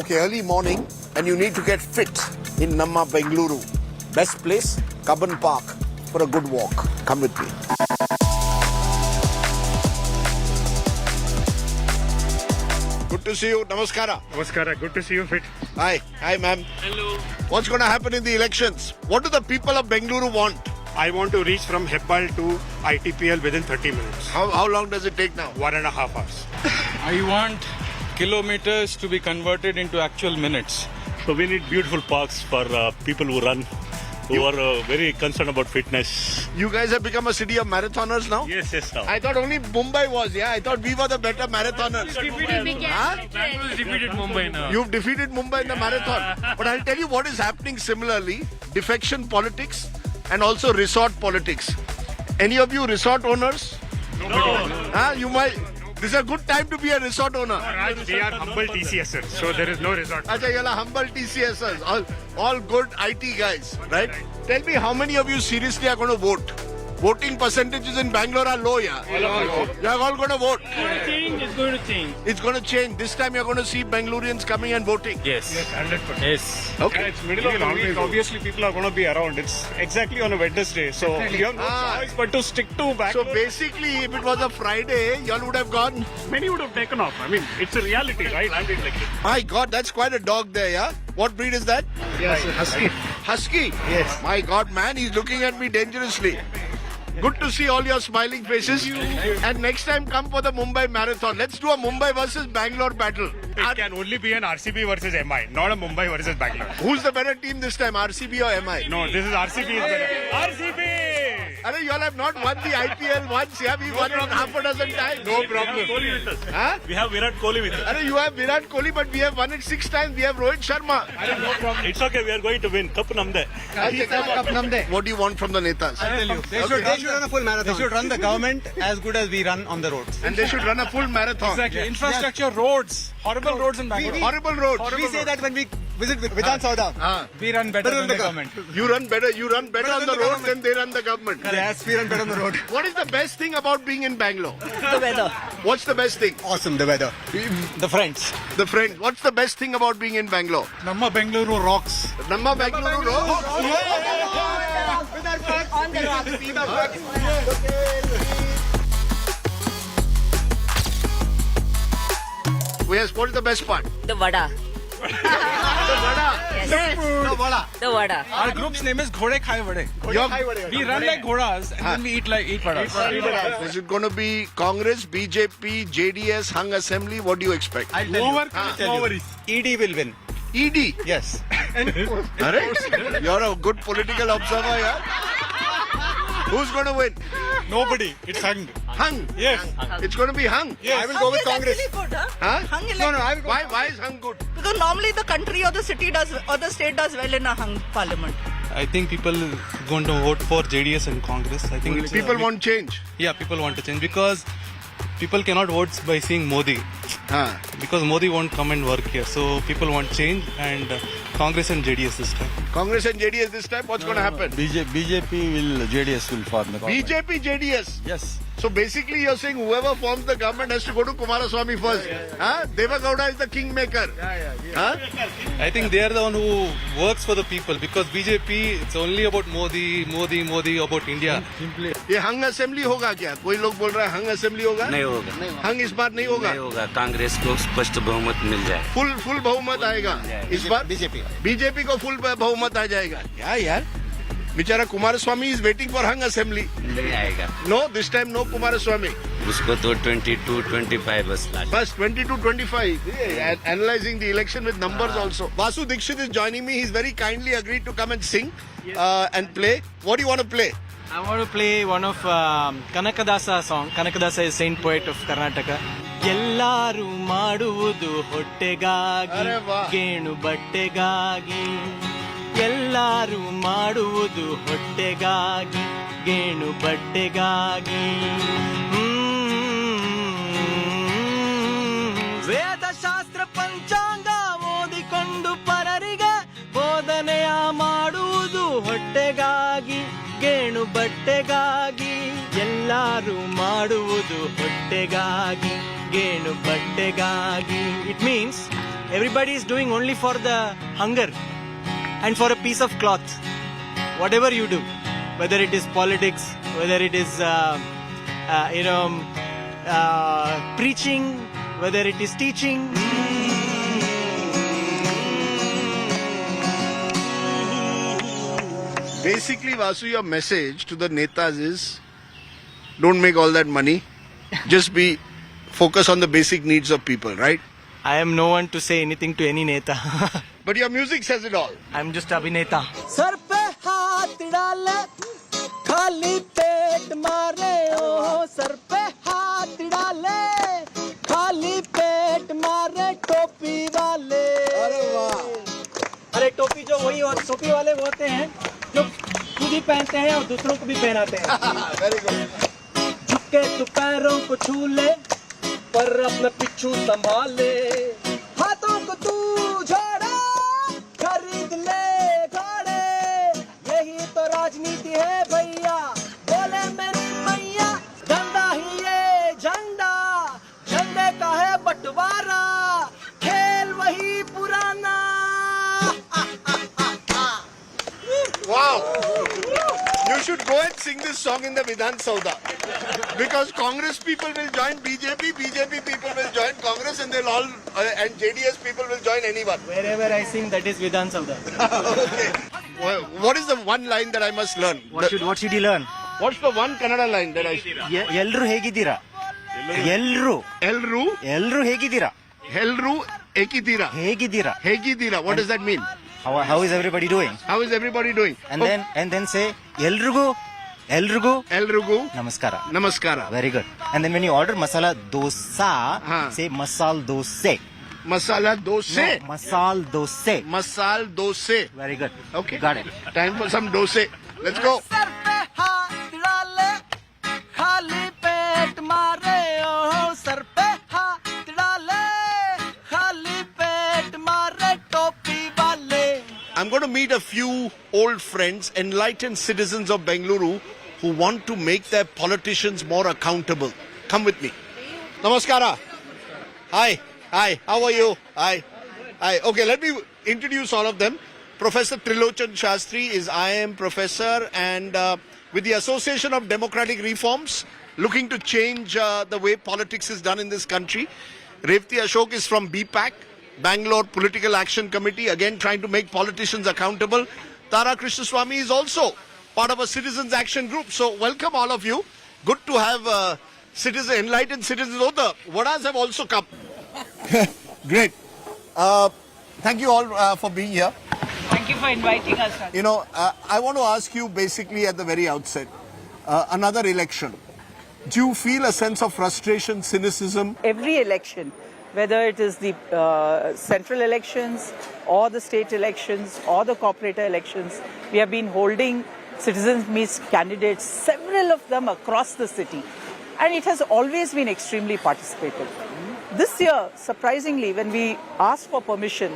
Okay, early morning and you need to get fit in Namma Bengaluru. Best place, Cubbon Park for a good walk. Come with me. Good to see you. Namaskara. Namaskara, good to see you fit. Hi. Hi, ma'am. Hello. What's going to happen in the elections? What do the people of Bengaluru want? I want to reach from Hebbal to ITPL within 30 minutes. How long does it take now? 1.5 hours. I want kilometers to be converted into actual minutes. So we need beautiful parks for people who run, who are very concerned about fitness. You guys have become a city of marathoners now? Yes, now. I thought only Mumbai was, yeah. I thought we were the better marathoners. Defeated Mumbai now. You've defeated Mumbai in the marathon. But I'll tell you what is happening similarly. Defection politics and also resort politics. Any of you resort owners? No. You might. This is a good time to be a resort owner. Raj, they are humble TCSers, so there is no resort. Acha, you're humble TCSers. All good IT guys, right? Tell me how many of you seriously are going to vote? Voting percentages in Bangalore are low, yeah? You're all going to vote. It's going to change. It's going to change. This time you're going to see Bangaloreans coming and voting. Yes. 100%. Yes. Okay. And it's middle of the week. Obviously, people are going to be around. It's exactly on a Wednesday, so you have no choice but to stick to Bangalore. So basically, if it was a Friday, y'all would have gone. Many would have taken off. I mean, it's a reality, right? My God, that's quite a dog there, yeah? What breed is that? Yes, husky. Husky? Yes. My God, man, he's looking at me dangerously. Good to see all your smiling faces. And next time, come for the Mumbai Marathon. Let's do a Mumbai versus Bangalore battle. It can only be an RCB versus MI, not a Mumbai versus Bangalore. Who's the better team this time, RCB or MI? No, this is RCB is better. RCB! Arey, you all have not won the IPL once. Yeah, we won it half a dozen times. No problem. Kohli with us. Huh? We have Virat Kohli with us. Arey, you have Virat Kohli, but we have won it 6 times. We have Rohit Sharma. It's okay, we are going to win. Cup namde. What do you want from the netas? I'll tell you. They should run a full marathon. They should run the government as good as we run on the roads. And they should run a full marathon. Exactly. Infrastructure, roads, horrible roads in Bangalore. Horrible roads. We say that when we visit Vidhan Sauda. We run better than the government. You run better on the road than they run the government. Yes, we run better on the road. What is the best thing about being in Bangalore? The weather. What's the best thing? Awesome, the weather. The friends. The friends. What's the best thing about being in Bangalore? Namma Bengaluru rocks. Namma Bengaluru road. On the Yes, what is the best part? The vada. The vada. Yes. The vada. Our group's name is Ghode Khai Vade. We run like ghodas and then we eat vadas. Is it going to be Congress, BJP, JDS, Hung Assembly? What do you expect? No worries. ED will win. ED. Yes. Alright. You're a good political observer, yeah? Who's going to win? Nobody. It's hung. Hung. Yes. It's going to be Hung. Yes. I will go with Congress. Good, huh? Huh? Hung is No, I will go. Why is Hung good? because normally the country or the city does or the state does well in a hung parliament. I think people going to vote for JDS and Congress. I think it's, People want change. Yeah, people want to change because people cannot vote by seeing Modi. Because Modi won't come and work here. So people want change and Congress and JDS this time. Congress and JDS this time, what's going to happen? BJP will, JDS will form the government. BJP, JDS. Yes. So basically you're saying whoever forms the government has to go to Kumaraswamy first. Deva Gowda is the kingmaker. Huh? I think they are the one who works for the people because BJP, it's only about Modi about India. ये हंग assembly होगा क्या? कोई लोग बोल रहा है हंग assembly होगा? नहीं होगा हंग इस बार नहीं होगा? नहीं होगा कांग्रेस को स्पष्ट बहुमत मिल जाए फुल बहुमत आएगा इस बार बीजेपी को फुल बहुमत आ जाएगा क्या यार बेचारा Kumaraswamy is waiting for hung assembly नहीं आएगा no this time no Kumaraswamy उसको तो 22-25 बस 22-25 analyzing the election with numbers also Vasu Dixit is joining me he's very kindly agreed to come and sing and play what do you want to play I want to play one of Kanakadasa song. Kanakadasa is saint poet of Karnataka. ಎಲ್ಲಾರು ಮಾಡುವುದು ಹೊಟ್ಟೆಗಾಗಿ ಗೇಣು ಬಟ್ಟೆಗಾಗಿ ಎಲ್ಲಾರು ಮಾಡುವುದು ಹೊಟ್ಟೆಗಾಗಿ ಗೇಣು ಬಟ್ಟೆಗಾಗಿ ವೇದಶಾಸ್ತ್ರ ಪಂಚಾಂಗ ಓದಿಕೊಂಡು ಪರರಿಗೆ ಬೋಧನೆಯ ಮಾಡುವುದು ಹೊಟ್ಟೆಗಾಗಿ ಗೇಣು ಬಟ್ಟೆಗಾಗಿ ಎಲ್ಲಾರು ಮಾಡುವುದು ಹೊಟ್ಟೆಗಾಗಿ ಗೇಣು ಬಟ್ಟೆಗಾಗಿ it means Everybody is doing only for the hunger and for a piece of cloth. Whatever you do, whether it is politics, whether it is preaching, whether it is teaching. Basically, Vasu, your message to the netas is don't make all that money. Just be focus on the basic needs of people, right? I am no one to say anything to any neta. But your music says it all. I am just Abhineta. Sar pe haath dale, khali pet mare oh. Sar pe haath dale, khali pet mare topi wale. अरे वाह! अरे टोपी जो वही और टोपी वाले वो होते हैं जो खुद ही पहनते हैं और दूसरों को भी पहनाते हैं. Very good. झुक के तू पैरों को छू ले पर अपना पिछू संभाले. हाथों को तू जोड़ा खरीद ले घोड़े. यही तो राजनीति है भैया. बोले मेरी मैया झंडा ही ये झंडा. झंडे का है बंटवारा. खेल वही पुराना. Wow! You should go and sing this song in the Vidhan Sauda. Because Congress people will join BJP, BJP people will join Congress, and they'll all, and JDS people will join anyone. Wherever I sing, that is Vidhan Sauda. Okay. Well, what is the one line that I must learn? What should he learn? What's the one Kannada line that I should? ಎಲ್ರು ಹೇಗಿದ್ದೀರಾ? ಎಲ್ರು ಹೇಗಿದ್ದೀರಾ? Helru ekidira. Hegidira. What does that mean? How is everybody doing? How is everybody doing? And then say ಎಲ್ರಿಗೂ Namaskara. Very good. And then when you order masala dosa, say masal dose. Masala dose. No, masal dose. Very good. Okay. Got it. Time for some dose. Let's go. I'm going to meet a few old friends, enlightened citizens of Bengaluru who want to make their politicians more accountable. Come with me. Namaskara. Hi. How are you? Hi. Okay, let me introduce all of them. Professor Trilochan Shastri is IIM professor and with the Association of Democratic Reforms, looking to change the way politics is done in this country. Revati Ashok is from BPAC, Bangalore Political Action Committee, again trying to make politicians accountable. Tara Krishnaswamy is also part of a citizens action group. So welcome all of you. Good to have enlightened citizens. Oh, the Vadas have also come. Great. Thank you all for being here. Thank you for inviting us. You know, I want to ask you basically at the very outset, another election. Do you feel a sense of frustration, cynicism? Every election, whether it is the central elections or the state elections or the corporate elections, we have been holding citizens meet candidates, several of them across the city. And it has always been extremely participative. This year, surprisingly, when we asked for permission,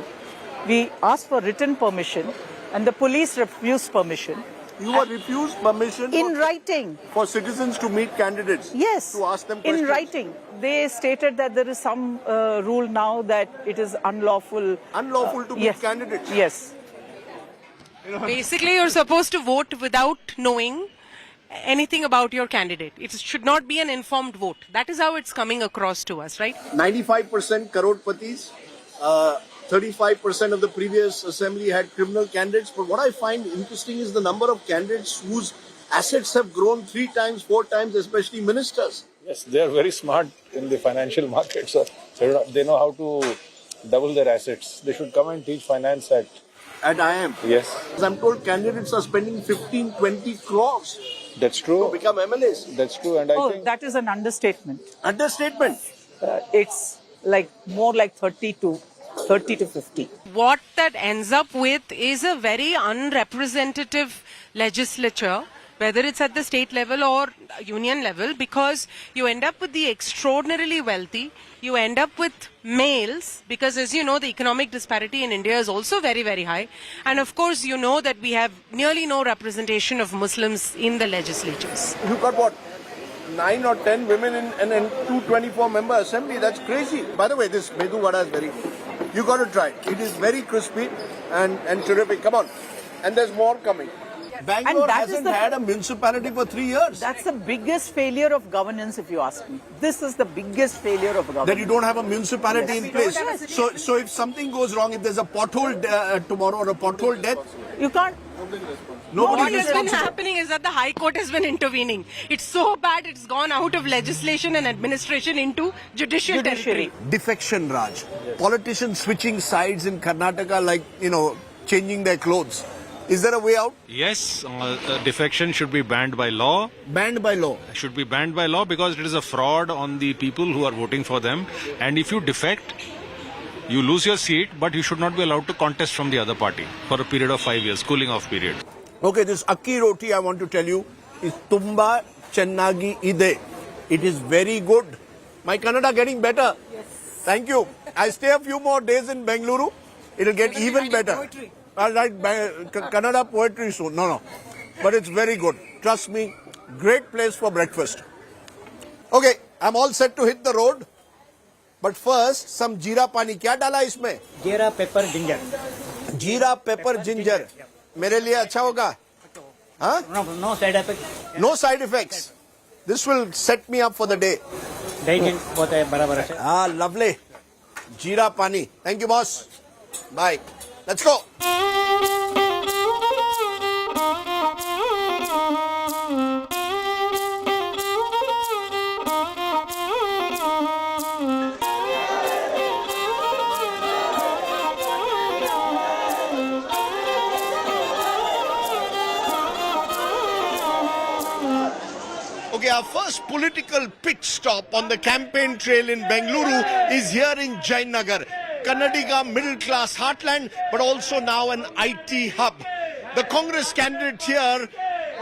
we asked for written permission and the police refused permission. You were refused permission in writing for citizens to meet candidates? Yes, to ask them questions? In writing. They stated that there is some rule now that it is unlawful. Unlawful to meet candidates? Yes. Basically, you're supposed to vote without knowing anything about your candidate. It should not be an informed vote. That is how it's coming across to us, right? 95% crorepattis, 35% of the previous assembly had criminal candidates. But what I find interesting is the number of candidates whose assets have grown 3 times, 4 times, especially ministers. Yes, they are very smart in the financial market. So they know how to double their assets. They should come and teach finance at IIM. Yes. I'm told candidates are spending 15, 20 crores. That's true. To become MLAs. That's true. And I think that is an understatement. Understatement? It's like more like 30 to 50. What that ends up with is a very unrepresentative legislature, whether it's at the state level or union level, because you end up with the extraordinarily wealthy, you end up with males, because as you know, the economic disparity in India is also very, very high. And of course, you know that we have nearly no representation of Muslims in the legislatures. You got what? 9 or 10 women in 224-member assembly. That's crazy. By the way, this Medu Vada is very You got to try. It is very crispy and terrific. Come on. And there's more coming. Bangalore hasn't had a municipality for 3 years. That's the biggest failure of governance, if you ask me. This is the biggest failure of governance. That you don't have a municipality in place. So if something goes wrong, if there's a pothole tomorrow or a pothole death, you can't. What has been happening is that the High Court has been intervening. It's so bad, it's gone out of legislation and administration into judicial territory. Defection, Raj. Politicians switching sides in Karnataka like, changing their clothes. Is there a way out? Yes, defection should be banned by law. Banned by law? Should be banned by law because it is a fraud on the people who are voting for them. And if you defect, you lose your seat, but you should not be allowed to contest from the other party for a period of 5 years, cooling off period. Okay, this akki roti, I want to tell you, is tumba chennagi ide. It is very good. My Kannada getting better. Yes. Thank you. I stay a few more days in Bengaluru. It will get even better. I'll write Kannada poetry soon. No. But it's very good. Trust me, great place for breakfast. Okay, I'm all set to hit the road. But first, some jeera pani. Kya dala isme? Jeera, pepper, ginger. Jeera, pepper, ginger. मेरे लिए अच्छा होगा? Huh? No side effects. No side effects. This will set me up for the day. Digestion होता है बराबर से. Lovely. Jeera pani. Thank you, boss. Bye. Let's go. Okay, our first political pit stop on the campaign trail in Bengaluru is here in Jayanagar. Karnataka middle class heartland, but also now an IT hub. The Congress candidate here,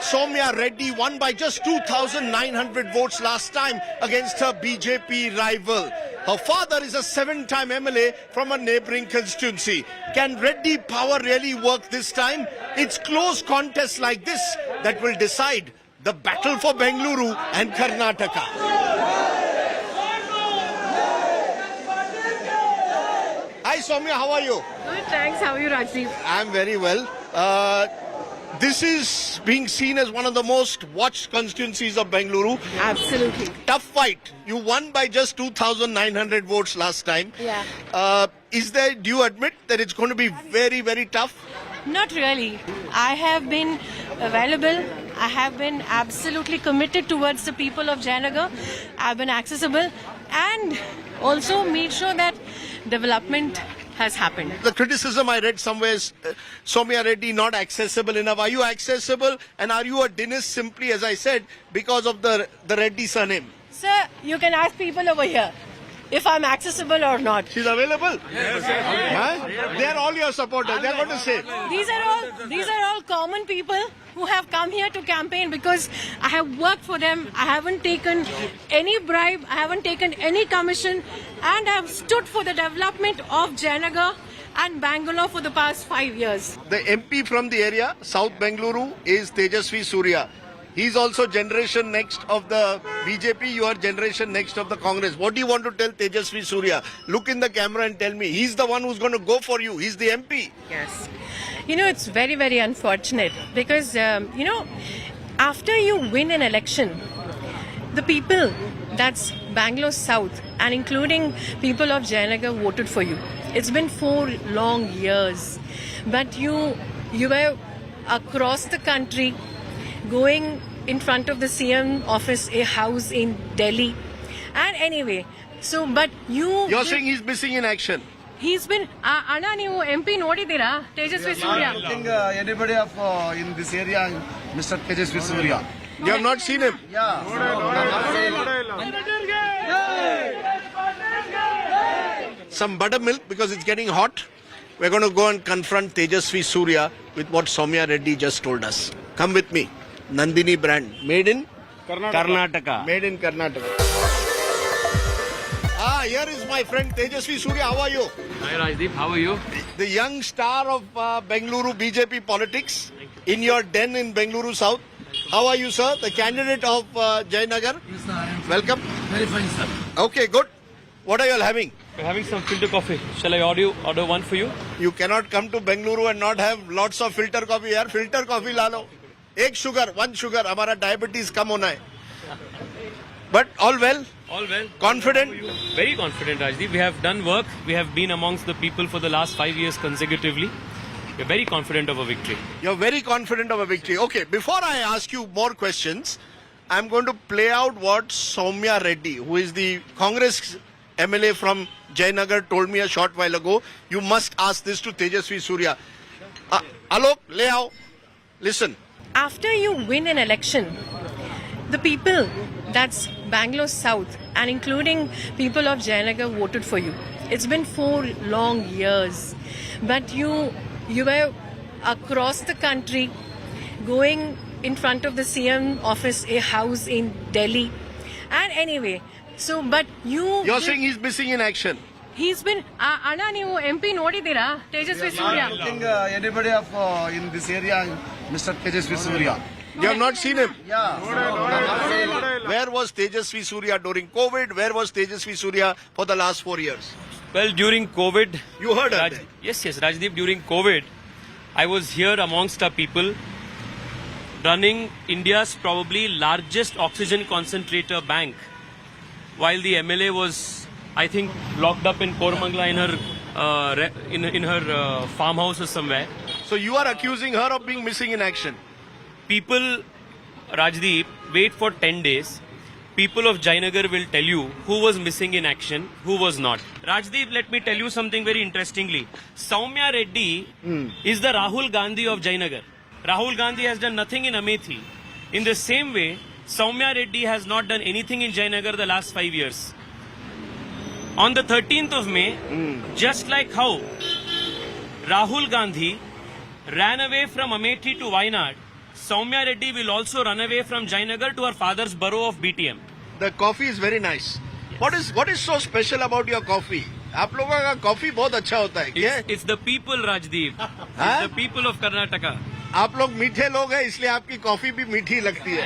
Soumya Reddy, won by just 2,900 votes last time against her BJP rival. Her father is a 7-time MLA from a neighbouring constituency. Can Reddy power really work this time? It's close contests like this that will decide the battle for Bengaluru and Karnataka. Hi Soumya, how are you? Good, thanks. How are you, Rajdeep? I'm very well. This is being seen as one of the most watched constituencies of Bengaluru. Absolutely. Tough fight. You won by just 2,900 votes last time. Yeah. Do you admit that it's going to be very, very tough? Not really. I have been available. I have been absolutely committed towards the people of Jayanagar. I've been accessible and also made sure that development has happened. The criticism I read somewhere is Soumya Reddy not accessible enough. Are you accessible and are you a Dinesh simply, as I said, because of the Reddy surname? Sir, you can ask people over here if I'm accessible or not. She's available? Yes. Huh? They are all your supporters. They are going to say. These are all common people who have come here to campaign because I have worked for them. I haven't taken any bribe. I haven't taken any commission. And I have stood for the development of Jayanagar and Bangalore for the past 5 years. The MP from the area, South Bengaluru, is Tejasvi Surya. He's also generation next of the BJP, you are generation next of the Congress. What do you want to tell Tejasvi Surya? Look in the camera and tell me. He's the one who's going to go for you. He's the MP. Yes. It's very, very unfortunate because, after you win an election, the people, that's Bangalore South and including people of Jayanagar voted for you. It's been 4 long years. But you were across the country going in front of the CM office, a house in Delhi. And anyway, but you're saying he's missing in action? He's been, Anna, ನೀವು MP ನೋಡಿದ್ದೀರಾ Tejasvi Surya? I think anybody in this area, Mr. Tejasvi Surya. You have not seen him? Yeah. Some buttermilk because it's getting hot. We're going to go and confront Tejasvi Surya with what Soumya Reddy just told us. Come with me. Nandini brand. Made in? Karnataka. Made in Karnataka. Here is my friend Tejasvi Surya. How are you? Hi Rajdeep, how are you? The young star of Bengaluru BJP politics in your den in Bengaluru South. How are you, sir? The candidate of Jayanagar. Yes, sir. Welcome. Very fine, sir. Okay, good. What are you all having? We're having some filter coffee. Shall I order one for you? You cannot come to Bengaluru and not have lots of filter coffee. यार filter coffee ला लो. one sugar. हमारा diabetes कम होना है. But all well. All well. Confident. Very confident, Rajdeep. We have done work. We have been amongst the people for the last 5 years consecutively. We're very confident of a victory. You're very confident of a victory. Okay, before I ask you more questions, I'm going to play out what Soumya Reddy, who is the Congress MLA from Jayanagar, told me a short while ago. You must ask this to Tejasvi Surya. Alok, lay out. Listen. After you win an election, the people, that's Bangalore South, and including people of Jayanagar, voted for you. It's been 4 long years, but you were across the country, going in front of the CM office, a house in Delhi, and anyway. So, but you're saying he's missing in action. He's been. Anna, ನೀವು MP ನೋಡಿದ್ದೀರಾ? Tejasvi Surya. Looking anybody of in this area, Mr. Tejasvi Surya. You have not seen him? Yeah. Where was Tejasvi Surya during COVID? Where was Tejasvi Surya for the last 4 years? Well, during COVID... You heard of it? Yes, Rajdeep, during COVID, I was here amongst our people running India's probably largest oxygen concentrator bank, while the MLA was, I think, locked up in Koramangala in her farmhouse or somewhere. So you are accusing her of being missing in action? People, Rajdeep, wait for 10 days. People of Jayanagar will tell you who was missing in action, who was not. Rajdeep, let me tell you something very interestingly. Soumya Reddy is the Rahul Gandhi of Jayanagar. Rahul Gandhi has done nothing in Amethi. In the same way, Soumya Reddy has not done anything in Jayanagar the last 5 years. On the 13th of May, just like how Rahul Gandhi ran away from Amethi to Wayanad, Soumya Reddy will also run away from Jayanagar to her father's borough of BTM. The coffee is very nice. Yes. What is so special about your coffee? आप लोगों का coffee बहुत अच्छा होता है क्या? It's the people, Rajdeep. It's the people of Karnataka. आप लोग मीठे लोग हैं इसलिए आपकी कॉफी भी मीठी लगती है.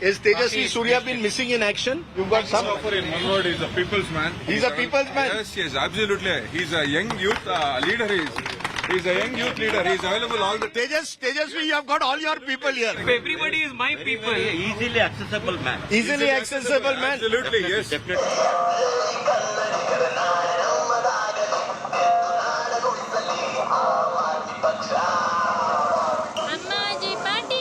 Is Tejasvi Surya been missing in action? You've got some. In one word, he's a people's man. He's a people's man. Yes, absolutely. He's a young youth leader. He's a young youth leader. He's available all the time. Tejasvi, you have got all your people here. Everybody is my people. Easily accessible man. Easily accessible man. Absolutely, yes. Definitely.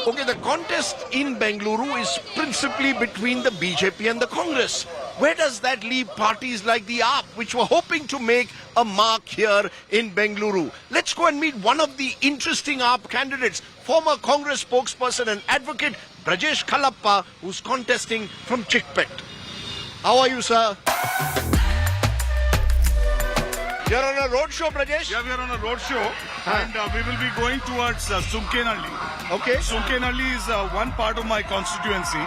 Okay, the contest in Bengaluru is principally between the BJP and the Congress. Where does that leave parties like the AAP, which were hoping to make a mark here in Bengaluru? Let's go and meet one of the interesting AAP candidates, former Congress spokesperson and advocate Brajesh Khalappa, who's contesting from Chickpet. How are you, sir? You're on a road show, Brajesh? Yeah, we are on a road show, and we will be going towards Sumkenalli. Okay. Sumkenalli is one part of my constituency,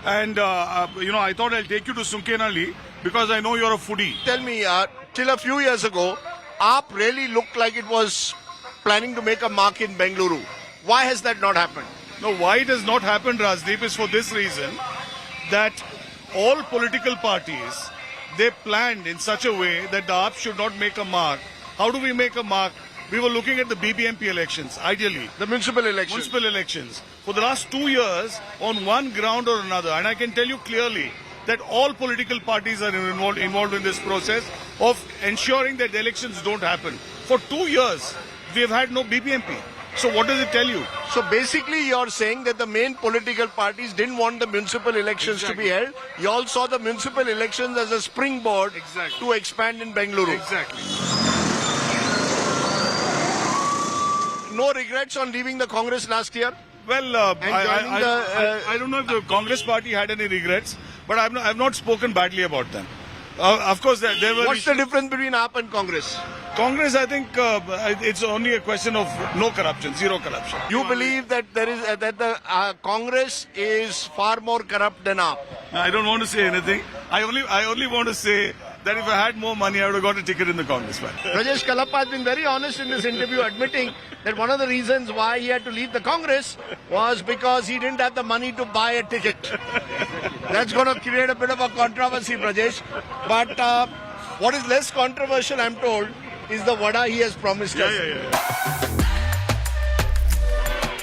and I thought I'll take you to Sumkenalli because I know you're a foodie. Tell me, till a few years ago, AAP really looked like it was planning to make a mark in Bengaluru. Why has that not happened? No, why it has not happened, Rajdeep, is for this reason that all political parties, they planned in such a way that the AAP should not make a mark. How do we make a mark? We were looking at the BBMP elections, ideally. The municipal elections. Municipal elections. For the last 2 years, on one ground or another, and I can tell you clearly that all political parties are involved in this process of ensuring that the elections don't happen. For 2 years, we have had no BBMP. So what does it tell you? So basically you're saying that the main political parties didn't want the municipal elections to be held. You all saw the municipal elections as a springboard to expand in Bengaluru. Exactly. No regrets on leaving the Congress last year? Well, I don't know if the Congress party had any regrets, but I've not spoken badly about them. Of course, there were... What's the difference between AAP and Congress? Congress, I think it's only a question of no corruption, zero corruption. You believe that there is that the Congress is far more corrupt than AAP? I don't want to say anything. I only want to say that if I had more money, I would have got a ticket in the Congress party. Brajesh Khalappa has been very honest in this interview, admitting that one of the reasons why he had to leave the Congress was because he didn't have the money to buy a ticket. That's going to create a bit of a controversy, Brajesh. But What is less controversial, I'm told, is the vada he has promised us.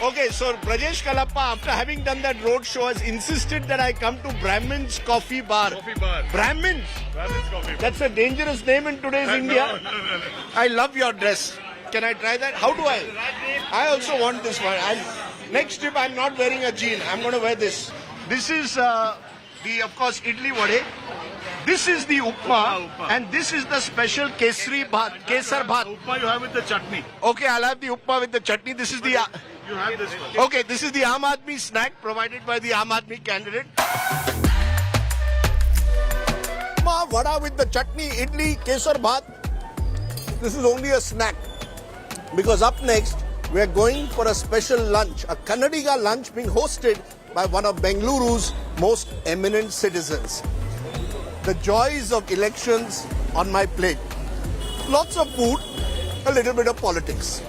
Okay, so Brajesh Kalappa, after having done that road show, has insisted that I come to Brahmin's Coffee Bar. Brahmin's? Brahmin's Coffee Bar. That's a dangerous name in today's India. No. I love your dress. Can I try that? How do I? I also want this one. Next trip, I'm not wearing a jean. I'm going to wear this. This is of course, idli vade. This is the upma, and this is the special kesar bhat. Upma you have with the chutney. Okay, I'll have the upma with the chutney. This is the... You have this one. Okay, this is the Aam Aadmi snack provided by the Aam Aadmi candidate. Upma, vada with the chutney, idli, kesar bhat. This is only a snack. Because up next, we are going for a special lunch, a Kannadiga lunch being hosted by one of Bengaluru's most eminent citizens. The joys of elections on my plate. Lots of food, a little bit of politics.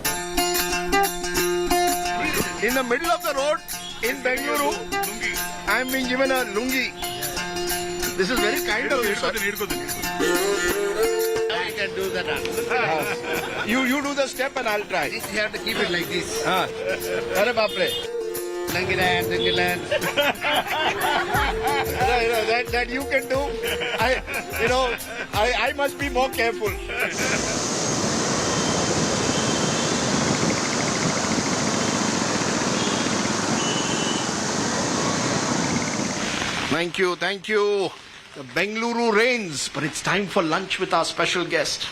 In the middle of the road in Bengaluru, I am being given a lungi. This is very kind of you, sir. I can do that. You do the step and I'll try. You have to keep it like this. Arre baapre. Dangilan. That you can do. I must be more careful. Thank you. The Bengaluru rains, but it's time for lunch with our special guest.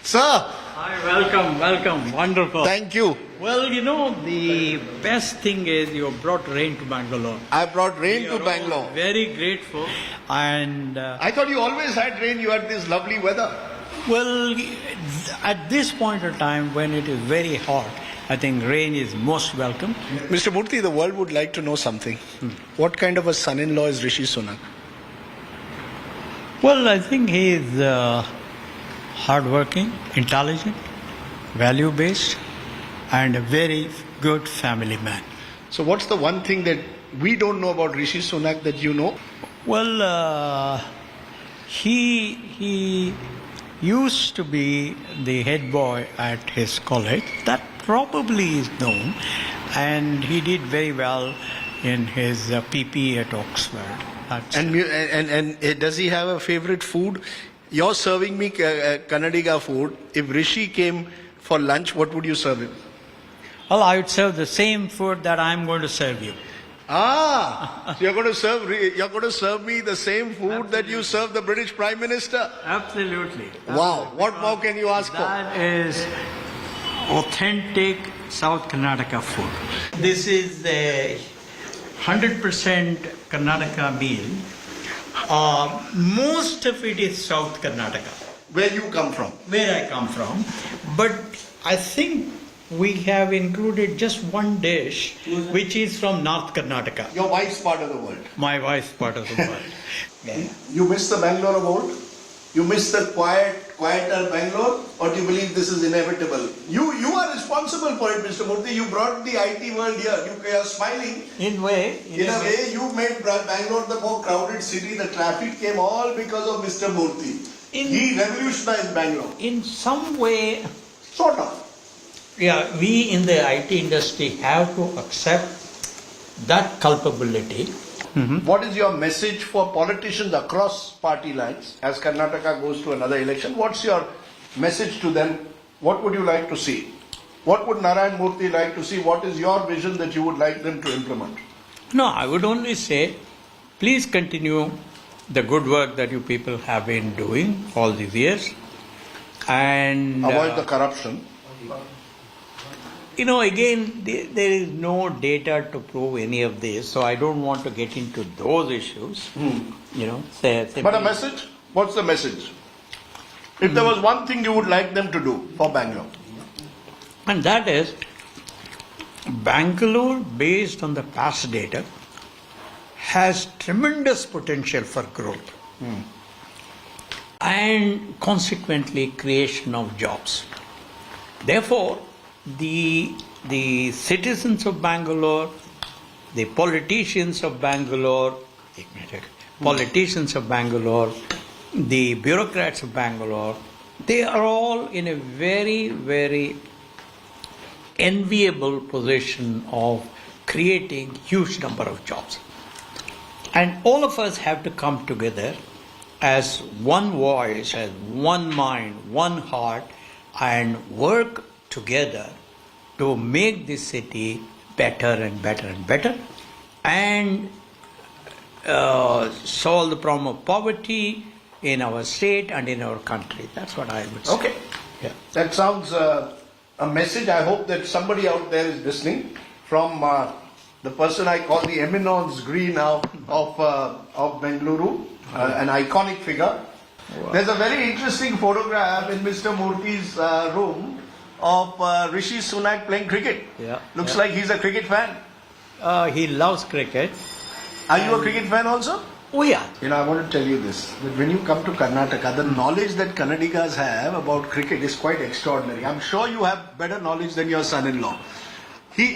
Sir. Hi, welcome. Wonderful. Thank you. Well, the best thing is you brought rain to Bangalore. I brought rain to Bangalore. Very grateful. And I thought you always had rain. You had this lovely weather. well, at this point of time when it is very hot, I think rain is most welcome. Mr. Murthy, the world would like to know something. What kind of a son-in-law is Rishi Sunak? Well, I think he is hardworking, intelligent, value-based, and a very good family man. So what's the one thing that we don't know about Rishi Sunak that you know? Well, he used to be the head boy at his college. That probably is known. And he did very well in his PP at Oxford. And does he have a favorite food? You're serving me Kannadiga food. If Rishi came for lunch, what would you serve him? Well, I would serve the same food that I'm going to serve you. So you're going to serve me the same food that you serve the British Prime Minister? Absolutely. Wow. What more can you ask for? That is authentic South Karnataka food. This is a 100% Karnataka meal. Most of it is South Karnataka. Where you come from? Where I come from. But I think we have included just one dish, which is from North Karnataka. Your wife's part of the world. My wife's part of the world. You miss the Bangalore of old? You miss the quieter Bangalore? Or do you believe this is inevitable? You are responsible for it, Mr. Murthy. You brought the IT world here. You are smiling. In a way, you made Bangalore the more crowded city. The traffic came all because of Mr. Murthy. He revolutionized Bangalore. In some way, sort of. Yeah, we in the IT industry have to accept that culpability. What is your message for politicians across party lines as Karnataka goes to another election? What's your message to them? What would you like to see? What would Narayan Murthy like to see? What is your vision that you would like them to implement? No, I would only say, please continue the good work that you people have been doing all these years. And avoid the corruption. Again, there is no data to prove any of this, so I don't want to get into those issues. But a message? What's the message? If there was one thing you would like them to do for Bangalore. And that is, Bangalore, based on the past data, has tremendous potential for growth. And consequently, creation of jobs. Therefore, the citizens of Bangalore, the politicians of Bangalore, the bureaucrats of Bangalore, they are all in a very, very enviable position of creating huge number of jobs. And all of us have to come together as one voice, as one mind, one heart, and work together to make this city better and better and better, and solve the problem of poverty in our state and in our country. That's what I would say. Okay. Yeah. That sounds a message. I hope that somebody out there is listening from the person I call the eminence gris now of Bengaluru, an iconic figure. Wow. There's a very interesting photograph in Mr. Murthy's room of Rishi Sunak playing cricket. Yeah. Looks like he's a cricket fan. He loves cricket. Are you a cricket fan also? Oh yeah. You know, I want to tell you this, that when you come to Karnataka, the knowledge that Kannadigas have about cricket is quite extraordinary. I'm sure you have better knowledge than your son-in-law. He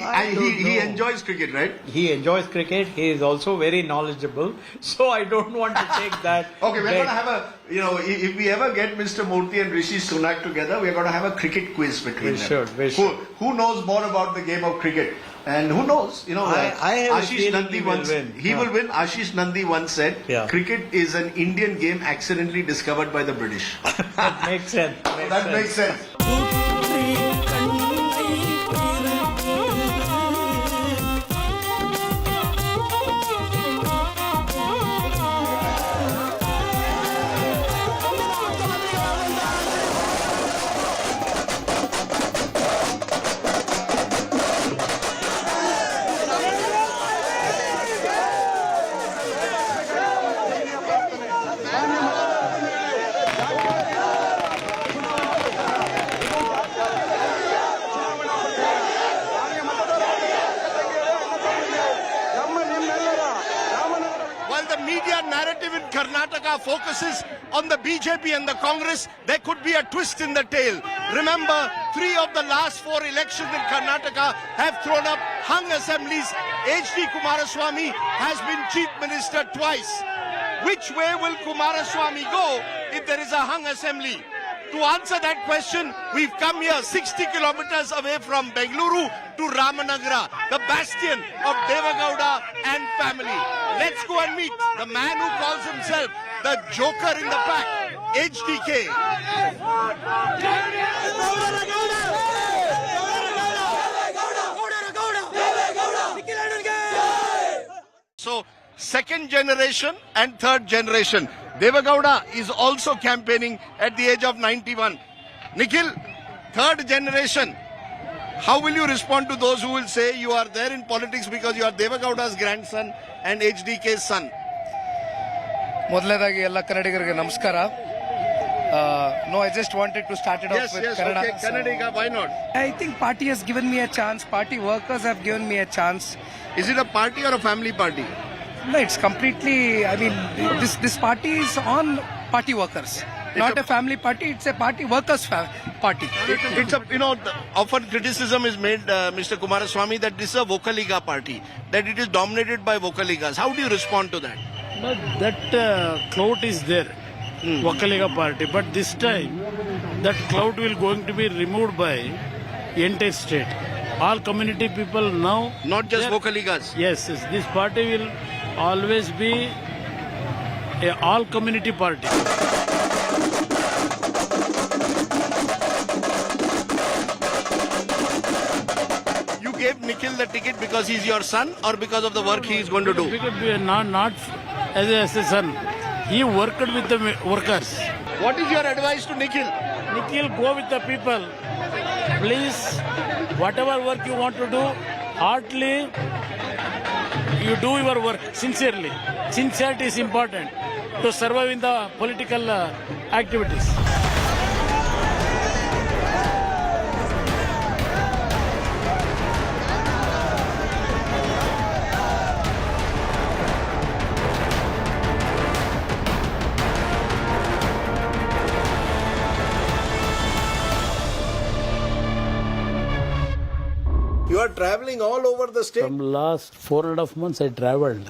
enjoys cricket, right? He enjoys cricket. He is also very knowledgeable. So I don't want to take that. Okay, we're going to have a, if we ever get Mr. Murthy and Rishi Sunak together, we're going to have a cricket quiz between them. Who knows more about the game of cricket? And who knows? I have Ashish Nandi once win. He will win. Ashish Nandi once said, cricket is an Indian game accidentally discovered by the British. That makes sense. That makes sense. Narrative in Karnataka focuses on the BJP and the Congress, there could be a twist in the tale. Remember, 3 of the last 4 elections in Karnataka have thrown up hung assemblies. H.D. Kumaraswamy has been chief minister twice. Which way will Kumaraswamy go if there is a hung assembly? To answer that question, we've come here 60 kilometers away from Bengaluru to Ramanagara, the bastion of Devagowda and family. Let's go and meet the man who calls himself the Joker in the pack, HDK. So, second generation and third generation. Devagowda is also campaigning at the age of 91. Nikhil, third generation. How will you respond to those who will say you are there in politics because you are Devagowda's grandson and HDK's son? ಮೊದಲನೇದಾಗಿ ಎಲ್ಲ ಕನ್ನಡಿಗರಿಗೆ ನಮಸ್ಕಾರ. No, I just wanted to start it off with Kannada. Okay, Kannadiga, why not? I think party has given me a chance. Party workers have given me a chance. Is it a party or a family party? No, it's completely, I mean, this party is on party workers. Not a family party, it's a party workers party. It's a, often criticism is made, Mr. Kumaraswamy, that this is a Vocaliga party, that it is dominated by Vocaligas. How do you respond to that? But that clout is there, Vocaliga party. But this time, that clout will going to be removed by entire state. All community people now. Not just Vocaligas. Yes, this party will always be a all community party. You gave Nikhil the ticket because he's your son or because of the work he is going to do? Not as a son. He worked with the workers. What is your advice to Nikhil? Nikhil, go with the people. Please, whatever work you want to do, heartily, you do your work sincerely. Sincerity is important to survive in the political activities. You are traveling all over the state. From last 4.5 months I travelled.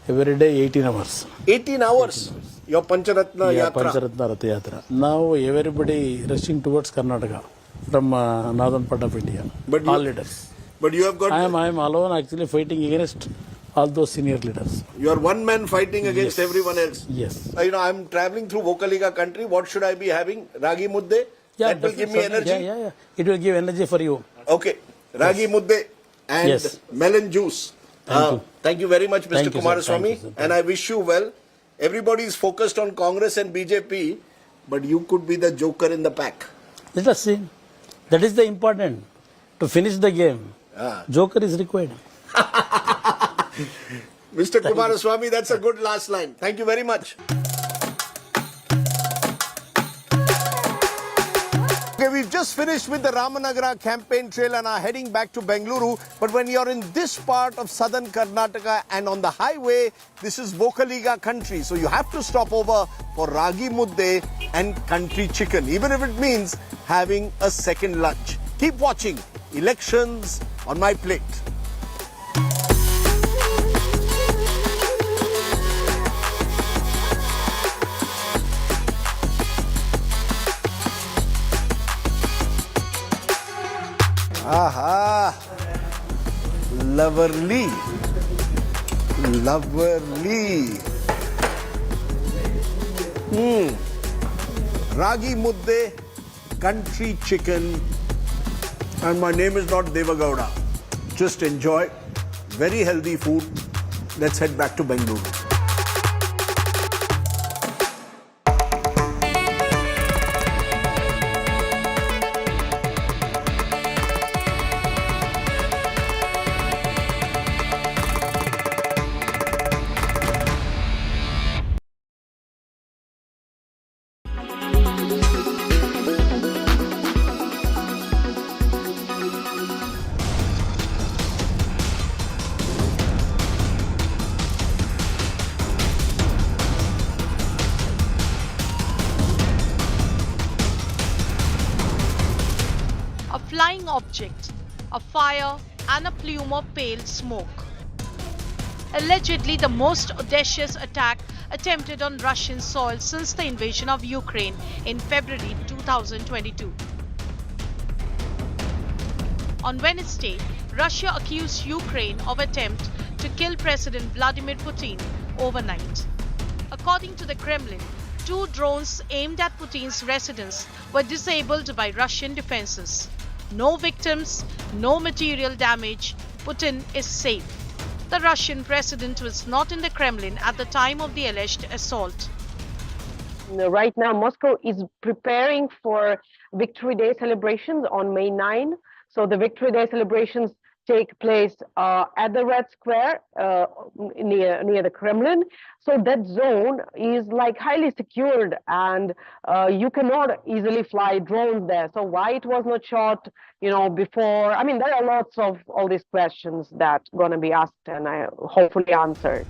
Every day 18 hours. 18 hours. Your Pancharatna Yeah, Yatra. Pancharatna Rath Yatra. Now everybody rushing towards Karnataka from northern part of India. But all leaders. But you have got. I am alone actually fighting against all those senior leaders. You are one man fighting against everyone else. Yes. I'm traveling through Vokaliga country. What should I be having? Ragi mudde? Yeah, that will give me energy? Yeah. It will give energy for you. Okay. Ragi mudde and melon juice. Thank you very much, Mr. Kumaraswamy. And I wish you well. Everybody is focused on Congress and BJP, but you could be the joker in the pack. Let us see. That is the important. To finish the game, joker is required. Mr. Kumaraswamy, that's a good last line. Thank you very much. Okay, we've just finished with the Ramanagara campaign trail and are heading back to Bengaluru. But when you're in this part of southern Karnataka and on the highway, this is Vokaliga country. So you have to stop over for ragi mudde and country chicken, even if it means having a second lunch. Keep watching Elections on My Plate. Aha! Lovely. Ragi mudde, country chicken, and my name is not Devagowda. Just enjoy very healthy food. Let's head back to Bengaluru. A flying object, a fire and a plume of pale smoke. Allegedly the most audacious attack attempted on Russian soil since the invasion of Ukraine in February 2022. On Wednesday, Russia accused Ukraine of attempt to kill President Vladimir Putin overnight. According to the Kremlin, 2 drones aimed at Putin's residence were disabled by Russian defenses. No victims, no material damage. Putin is safe. The Russian president was not in the Kremlin at the time of the alleged assault. Right now, Moscow is preparing for Victory Day celebrations on May 9. So the Victory Day celebrations take place at the Red Square near the Kremlin. So that zone is like highly secured, and you cannot easily fly drones there. So why it was not shot, before? I mean, there are lots of all these questions that going to be asked and hopefully answered.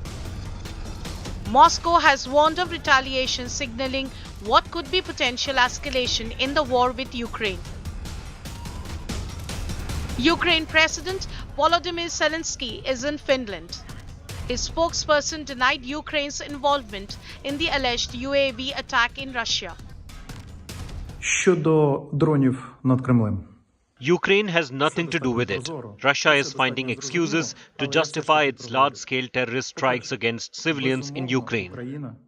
Moscow has warned of retaliation, signaling what could be potential escalation in the war with Ukraine. Ukraine President Volodymyr Zelensky is in Finland. His spokesperson denied Ukraine's involvement in the alleged UAV attack in Russia. Щодо дронів над Кремлем. Ukraine has nothing to do with it. Russia is finding excuses to justify its large-scale terrorist strikes against civilians in Ukraine.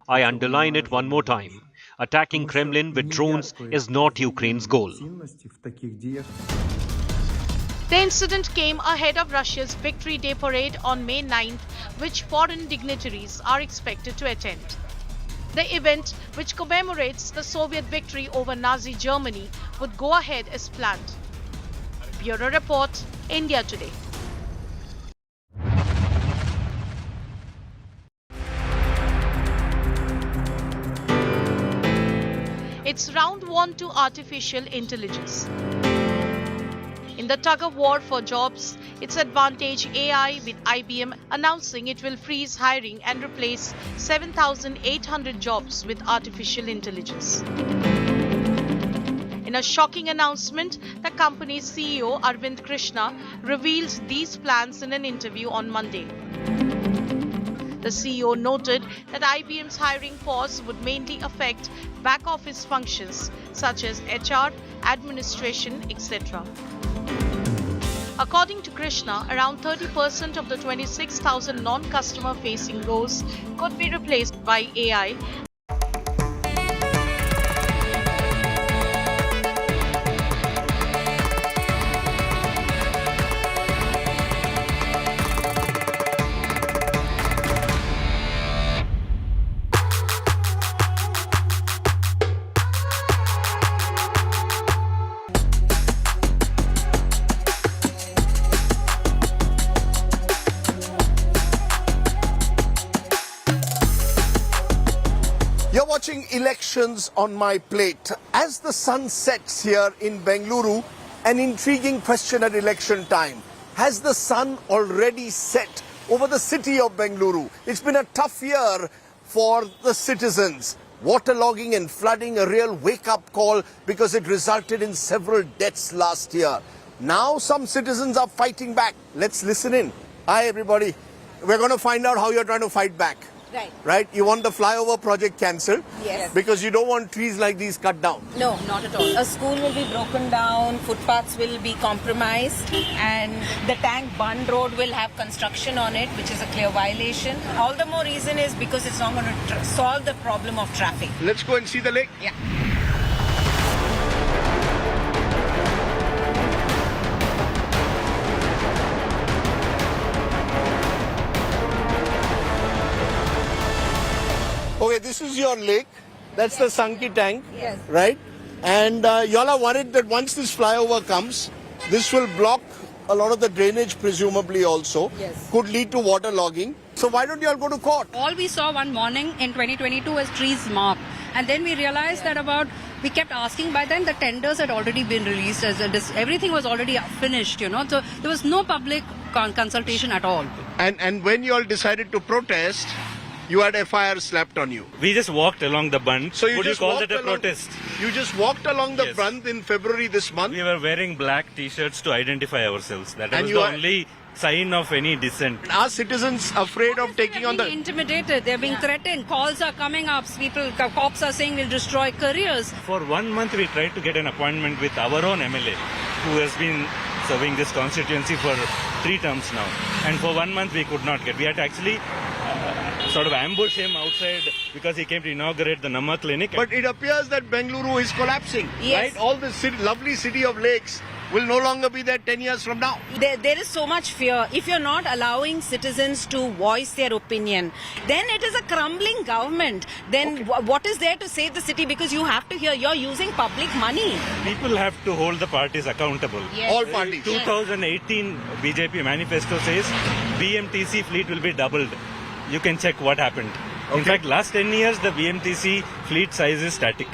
I underline it one more time. Attacking Kremlin with drones is not Ukraine's goal. The incident came ahead of Russia's Victory Day parade on May 9th, which foreign dignitaries are expected to attend. The event, which commemorates the Soviet victory over Nazi Germany, would go ahead as planned. Bureau Report, India Today. It's round 1 to artificial intelligence. In the tug-of-war for jobs, it's advantage AI, with IBM announcing it will freeze hiring and replace 7,800 jobs with artificial intelligence. In a shocking announcement, the company's CEO Arvind Krishna revealed these plans in an interview on Monday. The CEO noted that IBM's hiring pause would mainly affect back office functions such as HR, administration, etc. According to Krishna, around 30% of the 26,000 non-customer facing roles could be replaced by AI. You're watching Elections on My Plate. As the sun sets here in Bengaluru, an intriguing question at election time. Has the sun already set over the city of Bengaluru? It's been a tough year for the citizens. Waterlogging and flooding, a real wake-up call because it resulted in several deaths last year. Now some citizens are fighting back. Let's listen in. Hi everybody. We're going to find out how you're trying to fight back. Right? You want the flyover project cancelled? Yes. Because you don't want trees like these cut down. No, not at all. A school will be broken down, footpaths will be compromised, and the Tank Bund Road will have construction on it, which is a clear violation. All the more reason is because it's not going to solve the problem of traffic. Let's go and see the lake. Yeah. Okay, this is your lake. That's the Sankey tank. Yes. Right? And y'all are worried that once this flyover comes, this will block a lot of the drainage, presumably also. Yes. Could lead to water logging. So why don't y'all go to court? All we saw one morning in 2022 was trees marked. And then we realized that we kept asking, by then the tenders had already been released, everything was already finished, so there was no public consultation at all. And when y'all decided to protest, you had FIR slapped on you. We just walked along the bund. So Would you call that a protest? You just walked along the bund in February this month? We were wearing black t-shirts to identify ourselves. That was the only sign of any dissent. Are citizens afraid of taking on the... They're being intimidated, they're being threatened, calls are coming up, cops are saying we'll destroy careers. For 1 month we tried to get an appointment with our own MLA, who has been serving this constituency for 3 terms now. And for 1 month we could not get. We had to actually sort of ambush him outside because he came to inaugurate the Namma clinic. But it appears that Bengaluru is collapsing, Yes. right? All this lovely city of lakes will no longer be there 10 years from now. There is so much fear. If you're not allowing citizens to voice their opinion, then it is a crumbling government. Then what is there to save the city? Because you have to hear, you're using public money. People have to hold the parties accountable. Yes. All parties. 2018 BJP manifesto says BMTC fleet will be doubled. You can check what happened. In fact, last 10 years, the BMTC fleet size is static.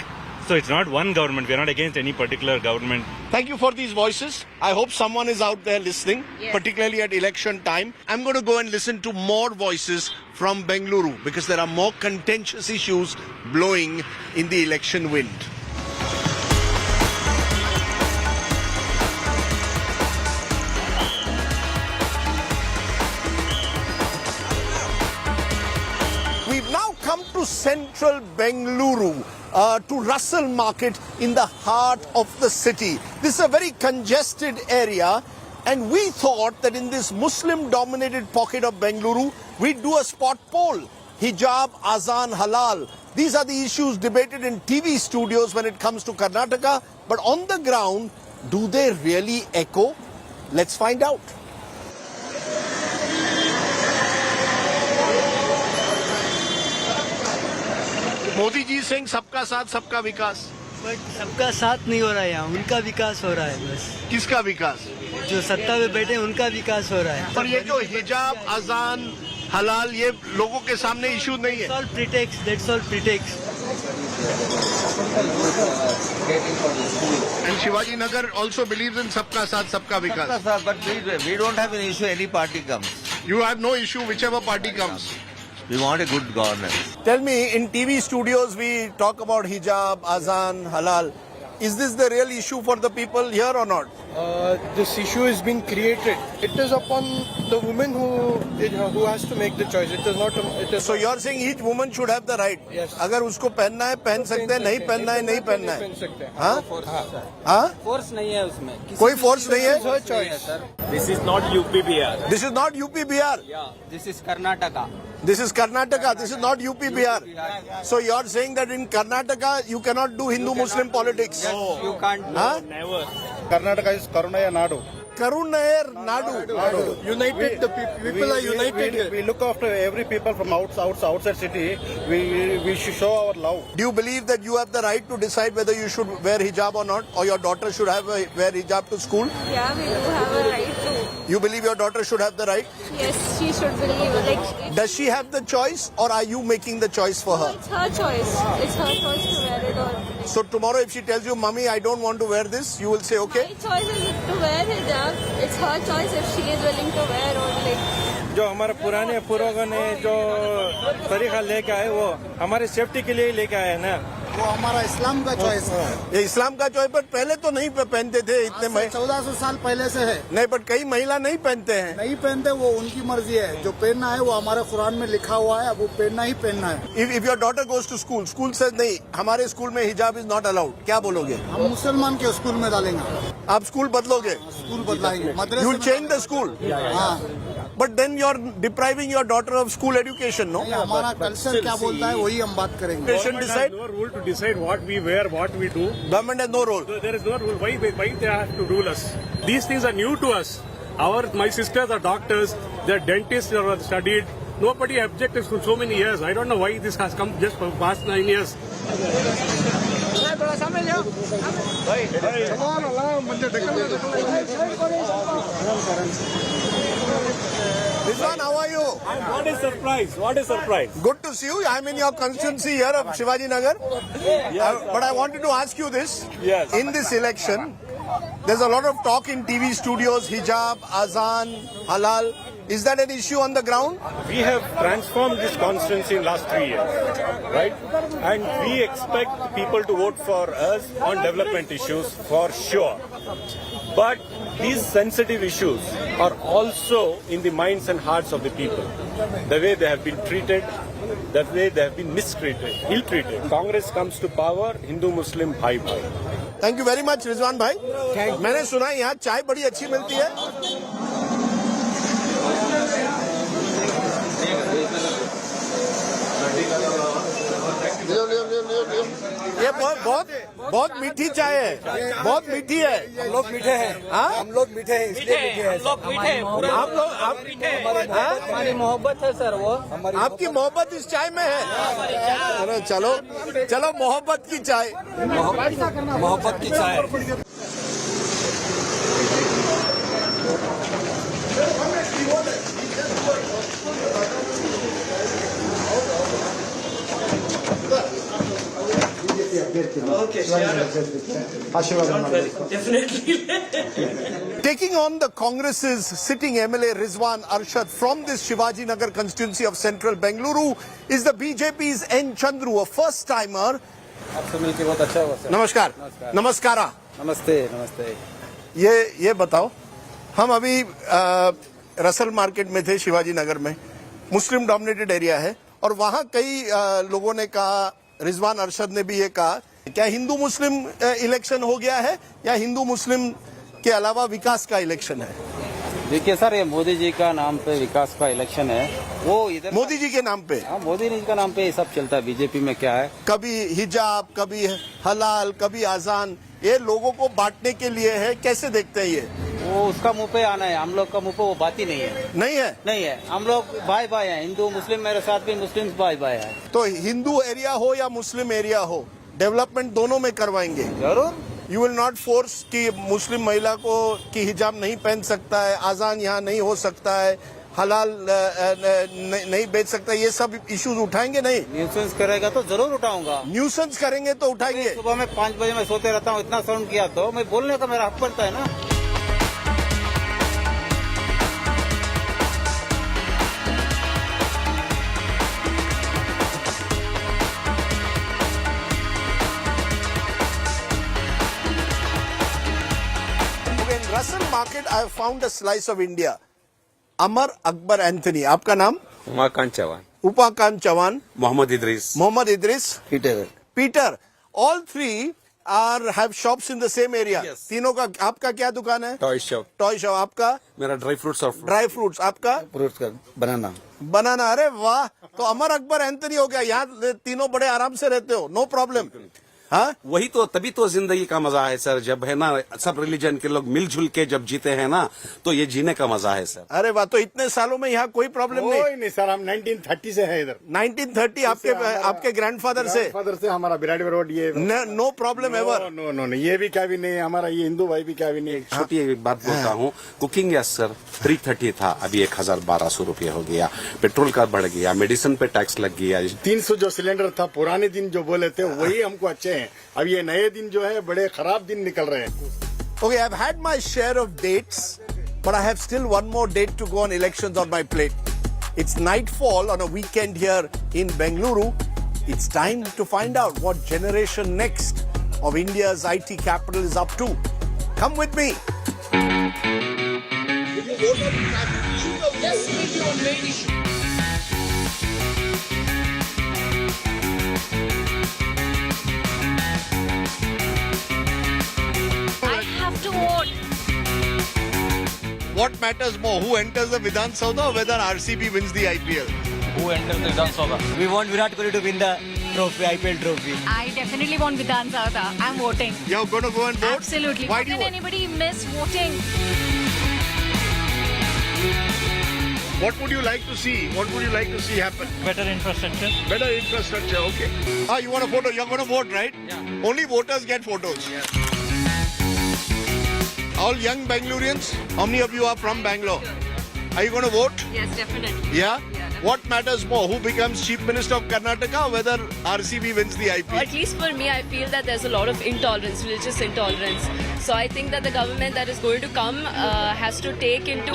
So it's not one government. We're not against any particular government. Thank you for these voices. I hope someone is out there listening, particularly at election time. I'm going to go and listen to more voices from Bengaluru because there are more contentious issues blowing in the election wind. We've now come to central Bengaluru, to Russell Market in the heart of the city. This is a very congested area, and we thought that in this Muslim-dominated pocket of Bengaluru, we'd do a spot poll. Hijab, Azan, Halal. These are the issues debated in TV studios when it comes to Karnataka. But on the ground, do they really echo? Let's find out. Modi ji Singh सबका साथ सबका विकास, but सबका साथ नहीं हो रहा है यहाँ, उनका विकास हो रहा है बस। किसका विकास? जो सत्ता में बैठे उनका विकास हो रहा है। पर ये जो हिजाब, अजान, हलाल, ये लोगों के सामने इशू नहीं है। That's all pretext. That's all pretext. And Shivaji Nagar also believes in सबका साथ सबका विकास. Sabka Saath, but we don't have an issue any party comes. You have no issue whichever party comes. We want a good governance. Tell me, in TV studios we talk about hijab, azan, halal. Is this the real issue for the people here or not? this issue is being created. It is upon the woman who has to make the choice. It is not. So you are saying each woman should have the right. Yes. अगर उसको पहनना है पहन सकते हैं, नहीं पहनना है नहीं पहनना है. पहन सकते हैं. हाँ? फोर्स नहीं है उसमें. कोई फोर्स नहीं है. Her choice. This is not UP BR. This is not UP BR. Yeah, this is Karnataka. This is Karnataka. This is not UP BR. So you are saying that in Karnataka you cannot do Hindu-Muslim politics. No, you can't. Huh? Never. Karnataka is Karunaya Nadu. Karunayar Nadu. United. The people are united. We look after every people from outside city. We should show our love. Do you believe that you have the right to decide whether you should wear hijab or not, or your daughter should wear hijab to school? Yeah, we do have a right to. You believe your daughter should have the right? Yes, she should believe. Does she have the choice, or are you making the choice for her? It's her choice. It's her choice to wear it or. So tomorrow if she tells you, Mummy, I don't want to wear this, you will say okay? My choice is to wear hijab. It's her choice if she is willing to wear or जो हमारे पुराने पूर्वजों ने जो तरीका लेके आए वो हमारे सेफ्टी के लिए लेके आए ना. वो हमारा इस्लाम का चॉइस है. ये इस्लाम का चॉइस, पर पहले तो नहीं पहनते थे इतने 1400 साल पहले से है. नहीं, पर कई महिला नहीं पहनते हैं. नहीं पहनते, वो उनकी मर्जी है. जो पहनना है वो हमारे कुरान में लिखा हुआ है, वो पहनना ही पहनना है. If your daughter goes to school says नहीं, हमारे स्कूल में हिजाब is not allowed, क्या बोलोगे? हम मुसलमान के स्कूल में डालेंगे. आप स्कूल बदलोगे? स्कूल बदलाएंगे. You will change the school. हाँ. But then you are depriving your daughter of school education, no? हमारा कल्चर क्या बोलता है वही हम बात करेंगे. Government has no rule to decide what we wear, what we do. Government has no role. There is no rule. Why they have to rule us? These things are new to us. My sisters are doctors. They're dentists. They are studied. Nobody objected for so many years. I don't know why this has come just for past 9 years. Rizwan, how are you? What a surprise! What a surprise! Good to see you. I'm in your constituency here of Shivaji Nagar. But I wanted to ask you this. Yes. In this election, there's a lot of talk in TV studios, hijab, azan, halal. Is that an issue on the ground? We have transformed this constituency in last 3 years, right? And we expect people to vote for us on development issues for sure. But these sensitive issues are also in the minds and hearts of the people. The way they have been treated, the way they have been mistreated, ill-treated. Congress comes to power, Hindu-Muslim bhai-bhai. Thank you very much, Rizwan bhai. मैंने सुना है यहाँ चाय बड़ी अच्छी मिलती है. ये बहुत मीठी चाय है. बहुत मीठी है. हम लोग मीठे हैं. हम लोग मीठे हैं इसलिए मीठे हैं. हमारी मोहब्बत है सर. वो आपकी मोहब्बत इस चाय में है. चलो मोहब्बत की चाय. मोहब्बत की चाय. Taking on the Congress's sitting MLA Rizwan Arshad from this Shivaji Nagar constituency of central Bengaluru is the BJP's N. Chandru, a first-timer. आपसे मिलके बहुत अच्छा हुआ सर. नमस्कार. नमस्कारा. नमस्ते. नमस्ते. ये बताओ, हम अभी रसल मार्केट में थे शिवाजी नगर में. मुस्लिम डोमिनेटेड एरिया है और वहाँ कई लोगों ने कहा, रिजवान अरशद ने भी ये कहा, क्या हिंदू मुस्लिम इलेक्शन हो गया है या हिंदू मुस्लिम के अलावा विकास का इलेक्शन है? देखिए सर, ये मोदी जी का नाम पे विकास का इलेक्शन है. वो इधर मोदी जी के नाम पे. हाँ, मोदी जी का नाम पे ये सब चलता है. बीजेपी में क्या है, कभी हिजाब, कभी हलाल, कभी आजान, ये लोगों को बांटने के लिए है. कैसे देखते हैं ये? वो उसका मुंह पे आना है. हम लोग का मुंह पे वो बात ही नहीं है. नहीं है. हम लोग भाई भाई हैं. हिंदू मुस्लिम मेरे साथ भी मुस्लिम भाई भाई है. तो हिंदू एरिया हो या मुस्लिम एरिया हो, डेवलपमेंट दोनों में करवाएंगे. जरूर. यू विल नॉट फोर्स कि मुस्लिम महिला को की हिजाब नहीं पहन सकता है, आजान यहाँ नहीं हो सकता है, हलाल नहीं बेच सकता. ये सब इश्यूज उठाएंगे नहीं? न्यूसेंस करेगा तो जरूर उठाऊंगा. न्यूसेंस करेंगे तो उठाएंगे. सुबह में 5 बजे मैं सोते रहता हूँ. इतना साउंड किया तो मैं बोलने का मेरा हक बनता है ना. pocket, I have found a slice of India. Amar Akbar Anthony. आपका नाम? Umakant Chauhan, Upakan Chavan, Mohammad Idris, Mohammad Idris, Peter. Peter. All three have shops in the same area. तीनों का आपका क्या दुकान है? Toy shop, toy shop. आपका? मेरा ड्राई फ्रूट्स और ड्राई फ्रूट्स. आपका? फ्रूट्स का बनाना. बनाना. अरे वाह, तो अमर अकबर एंथनी हो गया. यहाँ तीनों बड़े आराम से रहते हो, नो प्रॉब्लम. हाँ, वही तो, तभी तो जिंदगी का मजा है सर. जब है ना सब रिलीजन के लोग मिलजुल के जब जीते हैं ना, तो ये जीने का मजा है सर. अरे वाह, तो इतने सालों में यहाँ कोई प्रॉब्लम नहीं? नहीं सर, हम 1930 से है इधर. 1930 आपके ग्रैंडफादर से? फादर से हमारा बिराड़ी रोड ये. No problem ever? नो, ये भी क्या भी नहीं. हमारा ये हिंदू भाई भी क्या भी नहीं. छोटी बात बोलता हूँ, कुकिंग गैस सर 330 था, अभी 1000-1200 रुपये हो गया. पेट्रोल का बढ़ गया, मेडिसिन पे टैक्स लग गया. 300 जो सिलेंडर था पुराने दिन जो बोले थे वही हमको अच्छे हैं. अब ये नए दिन जो है बड़े खराब दिन निकल रहे हैं. Okay, I've had my share of dates, but I have still one more date to go on elections on my plate. It's nightfall on a weekend here in Bengaluru. It's time to find out what generation next of India's IT capital is up to. Come with me. What matters more, who enters the Vidhan Sabha or whether RCB wins the IPL? Who enters the Vidhan Sabha? We want Virat Kohli to win the trophy, IPL trophy. I definitely want Vidhan Sabha. I'm voting. You're going to go and vote? Absolutely. Why How do you can vote? anybody miss voting? What would you like to see? What would you like to see happen? Better infrastructure. Better infrastructure, okay. Ah, you want a photo? You're going to vote, right? Yeah. Only voters get photos. All young Bangaloreans, how many of you are from Bangalore? Are you going to vote? Yes, definitely. Yeah? What matters more, who becomes Chief Minister of Karnataka or whether RCB wins the IPL? At least for me, I feel that there's a lot of intolerance, religious intolerance. So I think that the government that is going to come has to take into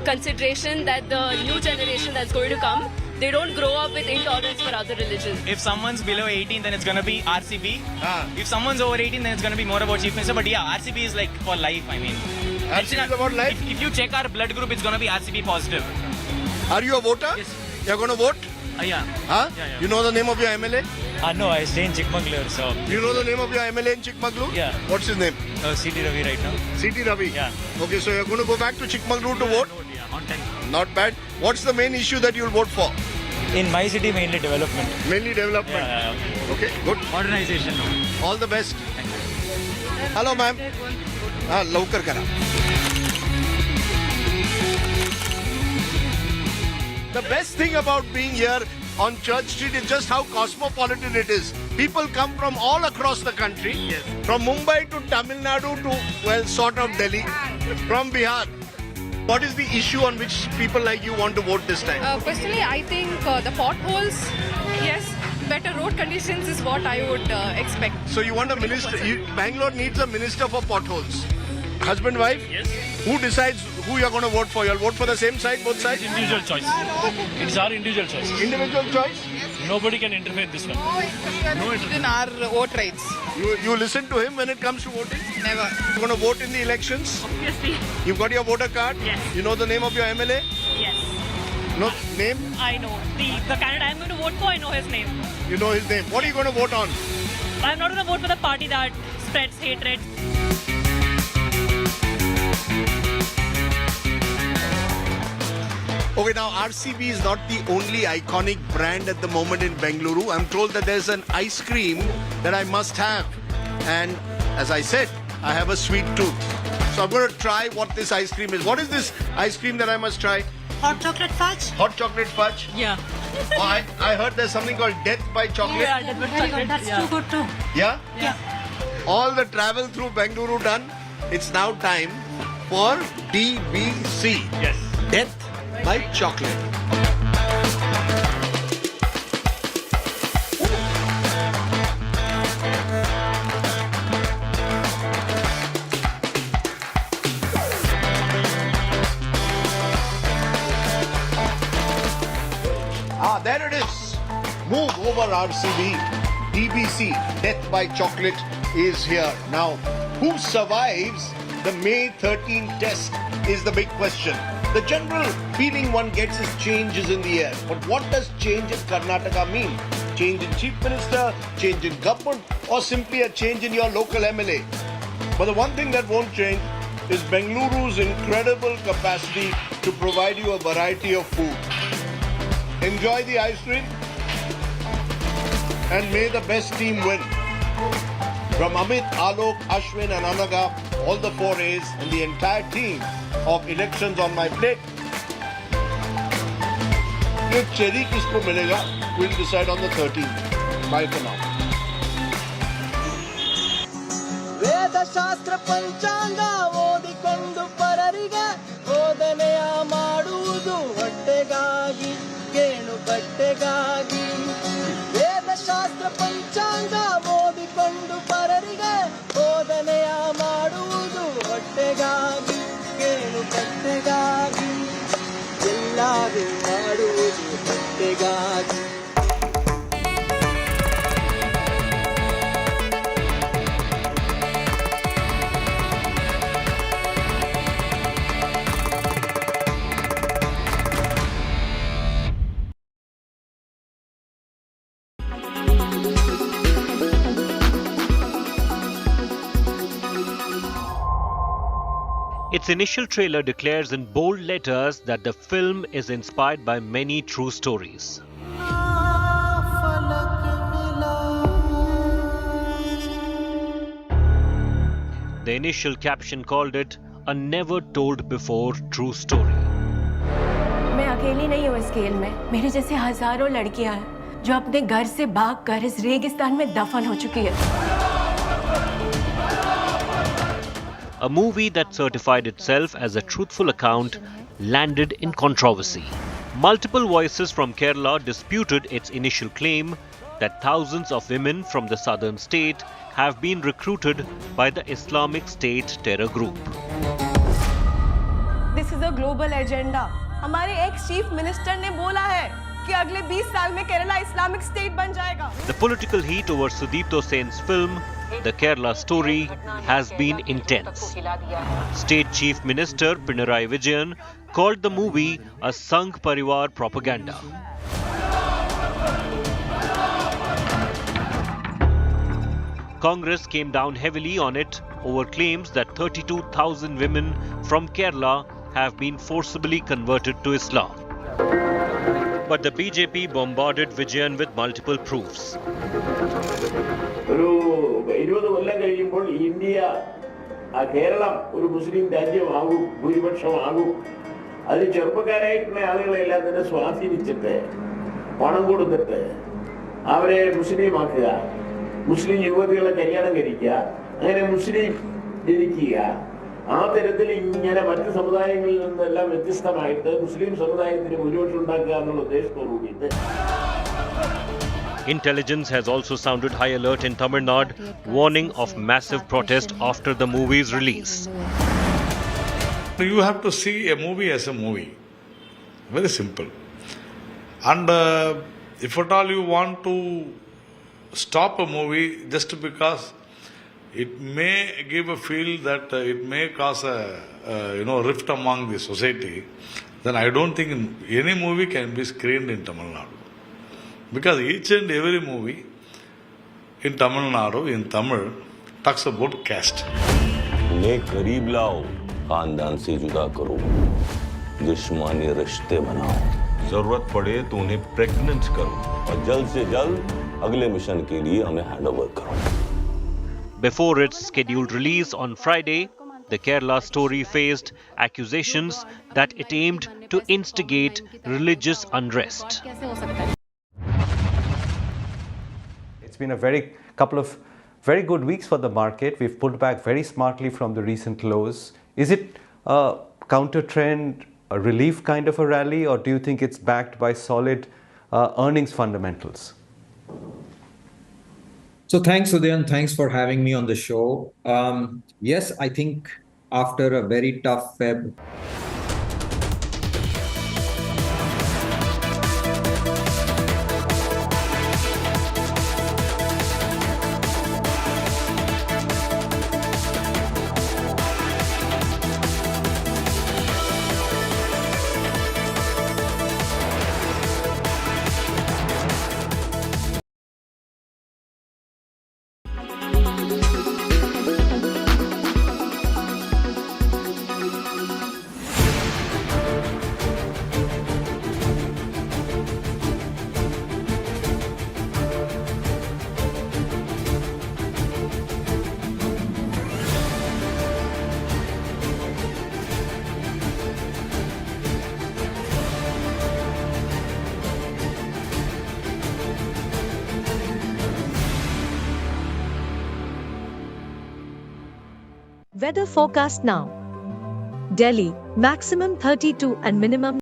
consideration that the new generation that's going to come, they don't grow up with intolerance for other religions. If someone's below 18, then it's going to be RCB. If someone's over 18, then it's going to be more about Chief Minister. But yeah, RCB is like for life, I mean. RCB is about life? If you check our blood group, it's going to be RCB positive. Are you a voter? Yes. You're going to vote? Yeah. Huh? Yeah. You know the name of your MLA? No, I stay in Chikmagalur, so. You know the name of your MLA in Chikmagalur? Yeah. What's his name? CT Ravi right now. CT Ravi? Yeah. Okay, so you're going to go back to Chikmagalur to vote? Yeah, on time. Not bad. What's the main issue that you'll vote for? In my city, mainly development. Mainly development. Yeah. Okay, good. Modernization. All the best. Hello, ma'am. Laukar kara. The best thing about being here on Church Street is just how cosmopolitan it is. People come from all across the country. Yes. From Mumbai to Tamil Nadu to, well, sort of Delhi. From Bihar. What is the issue on which people like you want to vote this time? Personally, I think the potholes, yes, better road conditions is what I would expect. So you want a minister, Bangalore needs a minister for potholes. Husband, wife? Yes. Who decides who you're going to vote for? You'll vote for the same side, both sides? Individual choice. It's our individual choice. Individual choice? Nobody can interfere in this one. No, in our vote rights. You listen to him when it comes to voting? Never. You're going to vote in the elections? Obviously. You've got your voter card? Yes. You know the name of your MLA? Yes. No name? I know. The candidate I'm going to vote for, I know his name. You know his name. What are you going to vote on? I'm not going to vote for the party that spreads hatred. Okay, now RCB is not the only iconic brand at the moment in Bengaluru. I'm told that there's an ice cream that I must have. And as I said, I have a sweet tooth. So I'm going to try what this ice cream is. What is this ice cream that I must try? Hot chocolate fudge? Hot chocolate fudge? Yeah. Oh, I heard there's something called death by chocolate. That's too good too. Yeah? Yeah. All the travel through Bengaluru done. It's now time for DBC. Yes. Death by chocolate. There it is. Move over RCB. DBC, Death by Chocolate, is here. Now, who survives The May 13 test is the big question. The general feeling one gets is change is in the air. But what does change in Karnataka mean? Change in chief minister, change in government, or simply a change in your local MLA? But the one thing that won't change is Bengaluru's incredible capacity to provide you a variety of food. Enjoy the ice cream and may the best team win. From Amit, Alok, Ashwin and Anaga, all the 4 A's and the entire team of Elections on My Plate. Your cherry kisko milega, we'll decide on the 13th. Bye for now. ವೇದಶಾಸ್ತ್ರ ಪಂಚಾಂಗ ಓದಿಕೊಂಡು ಪರರಿಗೆ ಬೋಧನೆಯ ಮಾಡುವುದು ಹೊಟ್ಟೆಗಾಗಿ ಗೇಣು ಬಟ್ಟೆಗಾಗಿ ವೇದಶಾಸ್ತ್ರ ಪಂಚಾಂಗ ಓದಿಕೊಂಡು ಪರರಿಗೆ ಬೋಧನೆಯ ಮಾಡುವುದು ಹೊಟ್ಟೆಗಾಗಿ ಗೇಣು ಬಟ್ಟೆಗಾಗಿ ಎಲ್ಲರೂ ಮಾಡುವುದು ಹೊಟ್ಟೆಗಾಗಿ. Its initial trailer declares in bold letters that the film is inspired by many true stories. The initial caption called it a never told before true story. मैं अकेली नहीं हूँ इस खेल में. मेरे जैसे हजारों लड़कियां हैं जो अपने घर से भागकर इस रेगिस्तान में दफन हो चुकी है. A movie that certified itself as a truthful account landed in controversy. Multiple voices from Kerala disputed its initial claim that thousands of women from the southern state have been recruited by the Islamic State terror group. This is a global agenda. हमारे ex chief minister ने बोला है कि अगले 20 साल में Kerala Islamic state बन जाएगा. The political heat over Sudipto Sen's film The Kerala Story has been intense. State Chief Minister Pinarayi Vijayan called the movie a Sangh Parivar propaganda. Congress came down heavily on it over claims that 32,000 women from Kerala have been forcibly converted to Islam. But the BJP bombarded Vijayan with multiple proofs. ഒരു 20 കൊല്ലം കഴിയുമ്പോൾ India Keralam ഒരു മുസ്ലിം രാജ്യമാകും, ഭൂരിപക്ഷമാകും. അത് ചെറുപ്പക്കാരായിട്ടുള്ള ആളുകളെല്ലാം തന്നെ സ്വാധീനിച്ചിട്ട് പണം കൊടുത്തിട്ട് അവരെ മുസ്ലിമാക്കുക, മുസ്ലിം യുവതികളെ കല്യാണം കഴിക്കുക, അങ്ങനെ മുസ്ലിം ജനിക്കുക. ആ തരത്തിൽ ഇങ്ങനെ മറ്റ് സമുദായങ്ങളിൽ നിന്നെല്ലാം വ്യത്യസ്തമായിട്ട് മുസ്ലിം സമുദായത്തിന് ഭൂരിപക്ഷം ഉണ്ടാക്കുക എന്നുള്ള ഉദ്ദേശത്തോടു കൂടിയിട്ട്. Intelligence has also sounded high alert in Tamil Nadu, warning of massive protest after the movie's release. You have to see a movie as a movie. Very simple. And if at all you want to stop a movie just because it may give a feel that it may cause a rift among the society, then I don't think any movie can be screened in Tamil Nadu. Because each and every movie in Tamil Nadu, in Tamil, talks about caste. उन्हें करीब लाओ, खानदान से जुदा करो, दुश्मनी रिश्ते बनाओ, जरूरत पड़े तो उन्हें प्रेग्नेंट करो और जल्द से जल्द अगले मिशन के लिए हमें हैंडओवर करो. Before its scheduled release on Friday, the Kerala Story faced accusations that it aimed to instigate religious unrest. It's been a couple of very good weeks for the market. We've pulled back very smartly from the recent lows. Is it a counter trend, a relief kind of a rally, or do you think it's backed by solid earnings fundamentals? So thanks, Udayan. Thanks for having me on the show. Yes, I think after a very tough Feb, Weather forecast now. Delhi, maximum 32 and minimum